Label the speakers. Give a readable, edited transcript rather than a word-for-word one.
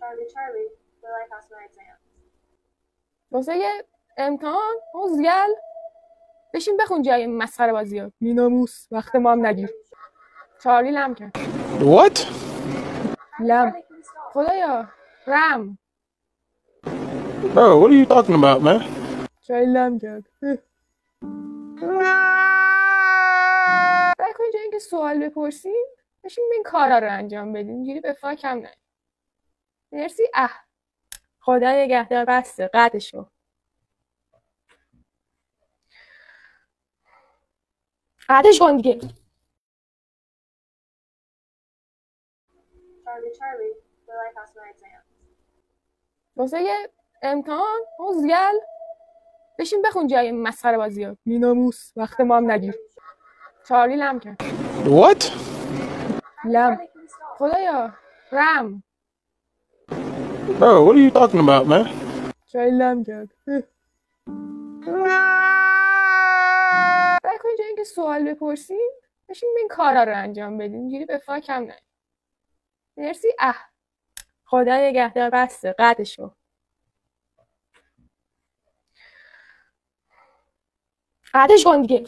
Speaker 1: Charlie, will I pass my exam?
Speaker 2: واسه یه امتحان اوزگل بشین بخون جای مسخره بازی ها بیناموس وقت ما هم نگیر. چارلی لم کرد.
Speaker 3: What?
Speaker 2: لم خدایا رم
Speaker 3: Bro, what are you talking about, man?
Speaker 2: چای لم کرد. برای کنی جایی اینکه سوال بپرسیم بشین این کارا رو انجام بدیم اینجوری به فاک هم نه. مرسی. خدا نگهدار. بسته قطعشو قطعش کن دیگه.
Speaker 1: Charlie, will I pass my exam?
Speaker 2: واسه یه امتحان اوزگل بشین بخون جای مسخره بازی ها بیناموس وقت ما هم نگیر. چارلی لم کرد.
Speaker 3: What?
Speaker 2: لم خدایا رم
Speaker 3: Bro, what are you talking about, man?
Speaker 2: چای لم کرد. برای کنی جایی اینکه سوال بپرسیم بشین این کارا رو انجام بدیم اینجوری به فاک هم نه. مرسی. خدا نگهدار. بسته قطعشو قطعش کن دیگه.